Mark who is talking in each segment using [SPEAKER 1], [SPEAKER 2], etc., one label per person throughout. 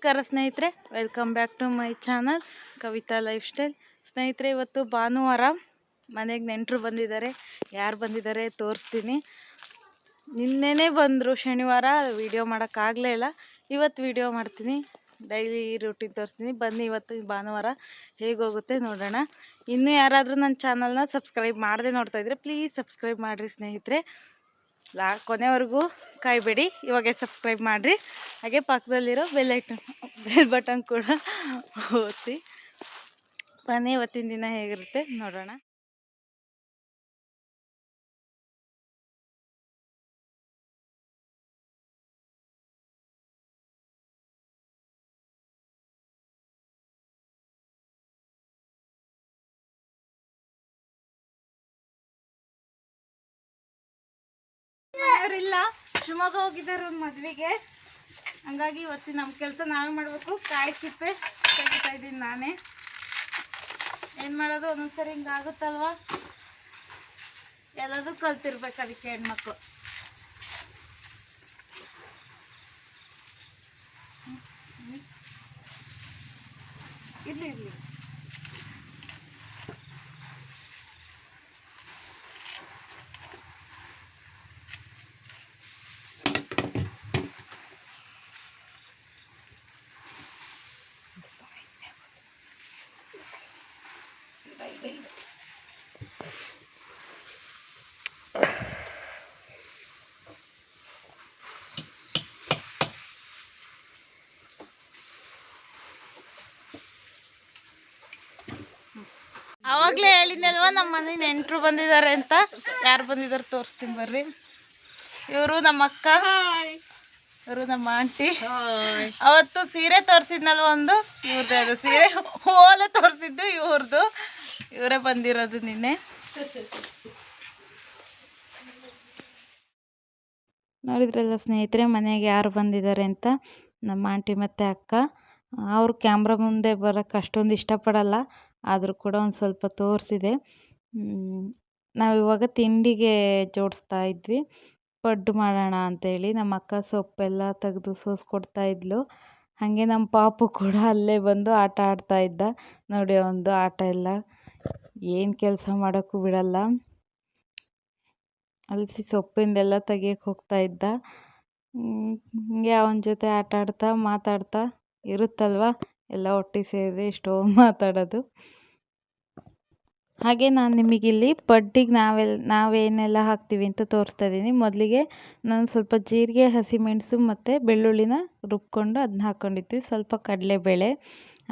[SPEAKER 1] ನಮಸ್ಕಾರ ಸ್ನೇಹಿತರೆ, welcome back to my channel Kavita ಲೈಫ್ ಸ್ಟೈಲ್. ಸ್ನೇಹಿತರೆ, ಇವತ್ತು ಭಾನುವಾರ, ಮನೆಗೆ ನೆಂಟರು ಬಂದಿದ್ದಾರೆ. ಯಾರು ಬಂದಿದ್ದಾರೆ ತೋರಿಸ್ತೀನಿ. ನಿನ್ನೆನೇ ಬಂದರು, ಶನಿವಾರ ವಿಡಿಯೋ ಮಾಡೋಕ್ಕಾಗಲೇ ಇಲ್ಲ. ಇವತ್ತು ವಿಡಿಯೋ ಮಾಡ್ತೀನಿ, ಡೈಲಿ ರೂಟೀನ್ ತೋರಿಸ್ತೀನಿ. ಬನ್ನಿ, ಇವತ್ತು ಭಾನುವಾರ ಹೇಗೋಗುತ್ತೆ ನೋಡೋಣ. ಇನ್ನೂ ಯಾರಾದರೂ ನನ್ನ ಚಾನಲ್ನ ಸಬ್ಸ್ಕ್ರೈಬ್ ಮಾಡದೆ ನೋಡ್ತಾಯಿದ್ರೆ ಪ್ಲೀಸ್ ಸಬ್ಸ್ಕ್ರೈಬ್ ಮಾಡಿರಿ ಸ್ನೇಹಿತರೆ. ಕೊನೆವರೆಗೂ ಕಾಯಬೇಡಿ, ಇವಾಗೆ ಸಬ್ಸ್ಕ್ರೈಬ್ ಮಾಡಿರಿ. ಹಾಗೆ ಪಕ್ಕದಲ್ಲಿರೋ ಬೆಲ್ ಬಟನ್ ಕೂಡ ಒತ್ತಿ. ಬನ್ನಿ, ಇವತ್ತಿನ ದಿನ ಹೇಗಿರುತ್ತೆ ನೋಡೋಣ. ಇಲ್ಲ, ಶಿವಮೊಗ್ಗ ಹೋಗಿದ್ದಾರೆ ಒಂದು ಮದುವೆಗೆ. ಹಂಗಾಗಿ ಇವತ್ತು ನಮ್ಮ ಕೆಲಸ ನಾವೇ ಮಾಡಬೇಕು. ಕಾಯಿ ಸಿಪ್ಪೆ ತೆಗಿತಾ ಇದ್ದೀನಿ ನಾನೇ. ಏನು ಮಾಡೋದು, ಒಂದೊಂದ್ಸರಿ ಹಿಂಗಾಗುತ್ತಲ್ವ. ಎಲ್ಲದೂ ಕಲ್ತಿರ್ಬೇಕು, ಅದಕ್ಕೆ ಹೆಣ್ಮಕ್ಳು. ಇರಲಿ ಇರಲಿ. ಅವಾಗಲೇ ಹೇಳಿದ್ನಲ್ವ ನಮ್ಮ ಮನೆ ನೆಂಟರು ಬಂದಿದ್ದಾರೆ ಅಂತ. ಯಾರು ಬಂದಿದ್ದಾರೆ ತೋರಿಸ್ತೀನಿ ಬರ್ರಿ. ಇವರು ನಮ್ಮ ಅಕ್ಕ, ಇವರು ನಮ್ಮ ಆಂಟಿ. ಅವತ್ತು ಸೀರೆ ತೋರಿಸಿದ್ನಲ್ವ ಒಂದು, ಇವ್ರದ್ದು ಅದು ಸೀರೆ ಓಲೆ ತೋರಿಸಿದ್ದು ಇವ್ರದ್ದು. ಇವರೇ ಬಂದಿರೋದು ನಿನ್ನೆ. ನೋಡಿದ್ರಲ್ಲ ಸ್ನೇಹಿತರೆ, ಮನೆಗೆ ಯಾರು ಬಂದಿದ್ದಾರೆ ಅಂತ. ನಮ್ಮ ಆಂಟಿ ಮತ್ತು ಅಕ್ಕ. ಅವರು ಕ್ಯಾಮ್ರಾ ಮುಂದೆ ಬರೋಕ್ಕೆ ಅಷ್ಟೊಂದು ಇಷ್ಟಪಡಲ್ಲ, ಆದರೂ ಕೂಡ ಒಂದು ಸ್ವಲ್ಪ ತೋರಿಸಿದೆ. ನಾವಿವಾಗ ತಿಂಡಿಗೆ ಜೋಡಿಸ್ತಾ ಇದ್ವಿ. ಪಡ್ಡು ಮಾಡೋಣ ಅಂತೇಳಿ ನಮ್ಮ ಅಕ್ಕ ಸೊಪ್ಪೆಲ್ಲ ತೆಗೆದು ಸೋಸ್ಕೊಡ್ತಾ ಇದ್ಲು. ಹಾಗೆ ನಮ್ಮ ಪಾಪು ಕೂಡ ಅಲ್ಲೇ ಬಂದು ಆಟ ಆಡ್ತಾ ಇದ್ದ. ನೋಡಿ, ಒಂದು ಆಟ ಎಲ್ಲ ಏನು ಕೆಲಸ ಮಾಡೋಕ್ಕೂ ಬಿಡಲ್ಲ. ಅಲಸಿ ಸೊಪ್ಪಿಂದೆಲ್ಲ ತೆಗಿಯಕ್ಕೆ ಹೋಗ್ತಾ ಇದ್ದ. ಹಿಂಗೆ ಅವನ ಜೊತೆ ಆಟ ಆಡ್ತಾ ಮಾತಾಡ್ತಾ ಇರುತ್ತಲ್ವ, ಎಲ್ಲ ಒಟ್ಟಿಗೆ ಸೇರಿ ಎಷ್ಟೋ ಮಾತಾಡೋದು. ಹಾಗೆ ನಾನು ನಿಮಗಿಲ್ಲಿ ಪಡ್ಡಿಗೆ ನಾವೇನೆಲ್ಲ ಹಾಕ್ತೀವಿ ಅಂತ ತೋರಿಸ್ತಾ ಇದ್ದೀನಿ. ಮೊದಲಿಗೆ ನಾನು ಸ್ವಲ್ಪ ಜೀರಿಗೆ, ಹಸಿಮೆಣಸು ಮತ್ತು ಬೆಳ್ಳುಳ್ಳಿನ ರುಬ್ಕೊಂಡು ಅದನ್ನ ಹಾಕ್ಕೊಂಡಿದ್ವಿ. ಸ್ವಲ್ಪ ಕಡಲೆಬೇಳೆ,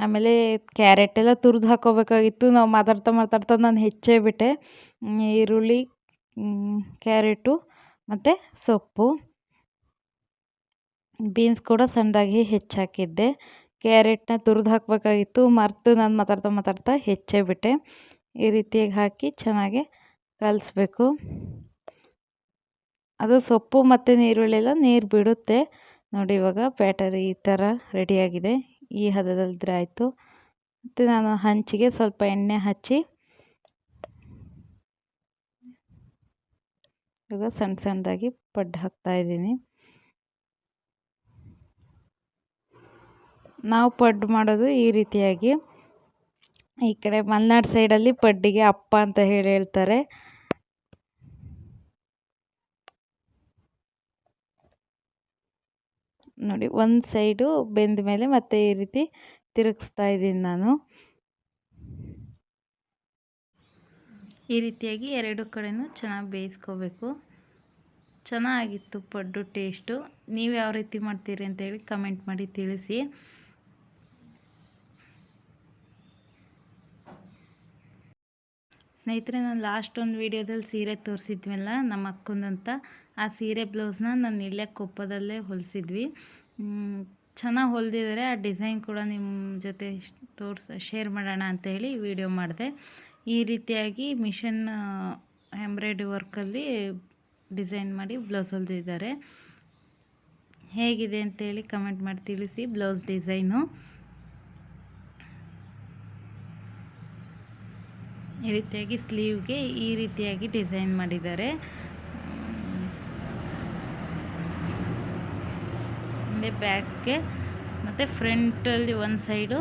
[SPEAKER 1] ಆಮೇಲೆ ಕ್ಯಾರೆಟ್ ಎಲ್ಲ ತುರಿದು ಹಾಕ್ಕೋಬೇಕಾಗಿತ್ತು. ನಾವು ಮಾತಾಡ್ತಾ ನಾನು ಹೆಚ್ಚೇ ಬಿಟ್ಟೆ. ಈರುಳ್ಳಿ, ಕ್ಯಾರೆಟು ಮತ್ತು ಸೊಪ್ಪು, ಬೀನ್ಸ್ ಕೂಡ ಸಣ್ಣದಾಗಿ ಹೆಚ್ಚಾಕಿದ್ದೆ. ಕ್ಯಾರೆಟ್ನ ತುರಿದು ಹಾಕಬೇಕಾಗಿತ್ತು, ಮರೆತು ನಾನು ಮಾತಾಡ್ತಾ ಹೆಚ್ಚೇ ಬಿಟ್ಟೆ. ಈ ರೀತಿಯಾಗಿ ಹಾಕಿ ಚೆನ್ನಾಗಿ ಕಲಿಸ್ಬೇಕು. ಅದು ಸೊಪ್ಪು ಮತ್ತು ಈರುಳ್ಳಿ ಎಲ್ಲ ನೀರು ಬಿಡುತ್ತೆ. ನೋಡಿ, ಇವಾಗ ಬ್ಯಾಟರಿ ಈ ಥರ ರೆಡಿಯಾಗಿದೆ. ಈ ಹದದಲ್ಲಿದ್ರೆ ಆಯಿತು. ಮತ್ತು ನಾನು ಹಂಚಿಗೆ ಸ್ವಲ್ಪ ಎಣ್ಣೆ ಹಚ್ಚಿ ಇವಾಗ ಸಣ್ಣದಾಗಿ ಪಡ್ಡು ಹಾಕ್ತಾಯಿದ್ದೀನಿ. ನಾವು ಪಡ್ಡು ಮಾಡೋದು ಈ ರೀತಿಯಾಗಿ. ಈ ಕಡೆ ಮಲೆನಾಡು ಸೈಡಲ್ಲಿ ಪಡ್ಡಿಗೆ ಅಪ್ಪ ಅಂತ ಹೇಳ್ತಾರೆ. ನೋಡಿ, ಒಂದು ಸೈಡು ಬೆಂದ ಮೇಲೆ ಮತ್ತೆ ಈ ರೀತಿ ತಿರುಗಿಸ್ತಾ ಇದ್ದೀನಿ ನಾನು. ಈ ರೀತಿಯಾಗಿ ಎರಡು ಕಡೆನೂ ಚೆನ್ನಾಗಿ ಬೇಯಿಸ್ಕೋಬೇಕು. ಚೆನ್ನಾಗಿತ್ತು ಪಡ್ಡು ಟೇಸ್ಟು. ನೀವು ಯಾವ ರೀತಿ ಮಾಡ್ತೀರಿ ಅಂತೇಳಿ ಕಮೆಂಟ್ ಮಾಡಿ ತಿಳಿಸಿ. ಸ್ನೇಹಿತರೆ, ನಾನು ಲಾಸ್ಟ್ ಒಂದು ವೀಡಿಯೋದಲ್ಲಿ ಸೀರೆ ತೋರಿಸಿದ್ವಲ್ಲ ನಮ್ಮ ಅಕ್ಕಂದಂತ, ಆ ಸೀರೆ ಬ್ಲೌಸ್ನ ನಾನು ಇಲ್ಲೇ ಕೊಪ್ಪದಲ್ಲೇ ಹೊಲಿಸಿದ್ವಿ. ಚೆನ್ನಾಗಿ ಹೊಲಿದಿದ್ದಾರೆ. ಆ ಡಿಸೈನ್ ಕೂಡ ನಿಮ್ಮ ಜೊತೆ ಶೇರ್ ಮಾಡೋಣ ಅಂತೇಳಿ ವಿಡಿಯೋ ಮಾಡಿದೆ. ಈ ರೀತಿಯಾಗಿ ಮಿಷನ್ ಎಂಬ್ರಾಯ್ಡ್ರಿ ವರ್ಕಲ್ಲಿ ಡಿಸೈನ್ ಮಾಡಿ ಬ್ಲೌಸ್ ಹೊಲಿದಿದ್ದಾರೆ. ಹೇಗಿದೆ ಅಂತೇಳಿ ಕಮೆಂಟ್ ಮಾಡಿ ತಿಳಿಸಿ ಬ್ಲೌಸ್ ಡಿಸೈನು. ಈ ರೀತಿಯಾಗಿ ಸ್ಲೀವ್ಗೆ ಈ ರೀತಿಯಾಗಿ ಡಿಸೈನ್ ಮಾಡಿದ್ದಾರೆ. ಹಿಂದೆ ಬ್ಯಾಕ್ಗೆ ಮತ್ತು ಫ್ರಂಟಲ್ಲಿ ಒಂದು ಸೈಡು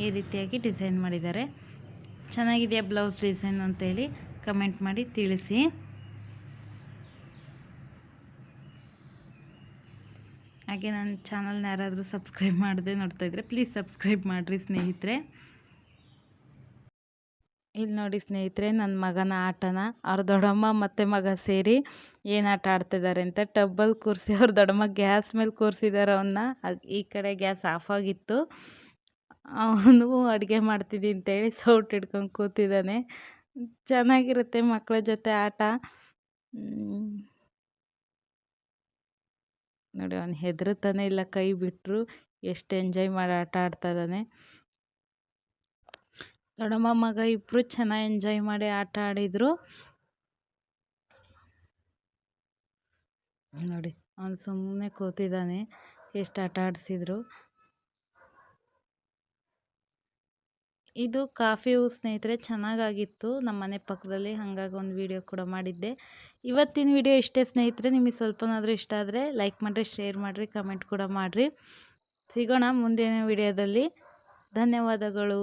[SPEAKER 1] ಈ ರೀತಿಯಾಗಿ ಡಿಸೈನ್ ಮಾಡಿದ್ದಾರೆ. ಚೆನ್ನಾಗಿದೆಯಾ ಬ್ಲೌಸ್ ಡಿಸೈನ್ ಅಂತೇಳಿ ಕಮೆಂಟ್ ಮಾಡಿ ತಿಳಿಸಿ. ಹಾಗೆ ನನ್ನ ಚಾನಲ್ನ ಯಾರಾದರೂ ಸಬ್ಸ್ಕ್ರೈಬ್ ಮಾಡದೆ ನೋಡ್ತಾಯಿದ್ರೆ ಪ್ಲೀಸ್ ಸಬ್ಸ್ಕ್ರೈಬ್ ಮಾಡಿರಿ ಸ್ನೇಹಿತರೆ. ಇಲ್ಲಿ ನೋಡಿ ಸ್ನೇಹಿತರೆ, ನನ್ನ ಮಗನ ಆಟನ ಅವ್ರ ದೊಡ್ಡಮ್ಮ ಮತ್ತು ಮಗ ಸೇರಿ ಏನು ಆಟ ಆಡ್ತಿದ್ದಾರೆ ಅಂತ ಟಬ್ಬಲ್ಲಿ ಕೂರಿಸಿ ಅವ್ರ ದೊಡ್ಡಮ್ಮ ಗ್ಯಾಸ್ ಮೇಲೆ ಕೂರಿಸಿದ್ದಾರೆ ಅವನ್ನ. ಈ ಕಡೆ ಗ್ಯಾಸ್ ಆಫ್ ಆಗಿತ್ತು, ಅವನು ಅಡುಗೆ ಮಾಡ್ತಿದ್ದೀನಿ ಅಂತೇಳಿ ಸೌಟ್ ಹಿಡ್ಕೊಂಡು ಕೂತಿದ್ದಾನೆ. ಚೆನ್ನಾಗಿರುತ್ತೆ ಮಕ್ಕಳ ಜೊತೆ ಆಟ. ನೋಡಿ ಅವನು ಹೆದರುತ್ತಾನೆ ಇಲ್ಲ, ಕೈ ಬಿಟ್ಟರು ಎಷ್ಟು ಎಂಜಾಯ್ ಮಾಡಿ ಆಟ ಆಡ್ತಾ ಇದ್ದಾನೆ. ದೊಡ್ಡಮ್ಮ ಮಗ ಇಬ್ಬರು ಚೆನ್ನಾಗಿ ಎಂಜಾಯ್ ಮಾಡಿ ಆಟ ಆಡಿದರು. ನೋಡಿ ಅವನು ಸುಮ್ಮನೆ ಕೂತಿದ್ದಾನೆ, ಎಷ್ಟು ಆಟ ಆಡಿಸಿದ್ರು. ಇದು ಕಾಫಿ ಹೂ ಸ್ನೇಹಿತರೆ, ಚೆನ್ನಾಗಾಗಿತ್ತು ನಮ್ಮ ಮನೆ ಪಕ್ಕದಲ್ಲಿ, ಹಾಗಾಗಿ ಒಂದು ವಿಡಿಯೋ ಕೂಡ ಮಾಡಿದ್ದೆ. ಇವತ್ತಿನ ವಿಡಿಯೋ ಇಷ್ಟೇ ಸ್ನೇಹಿತರೆ. ನಿಮಗೆ ಸ್ವಲ್ಪನಾದರೂ ಇಷ್ಟ ಆದರೆ ಲೈಕ್ ಮಾಡಿರಿ, ಶೇರ್ ಮಾಡಿರಿ, ಕಮೆಂಟ್ ಕೂಡ ಮಾಡಿರಿ. ಸಿಗೋಣ ಮುಂದಿನ ವಿಡಿಯೋದಲ್ಲಿ. ಧನ್ಯವಾದಗಳು.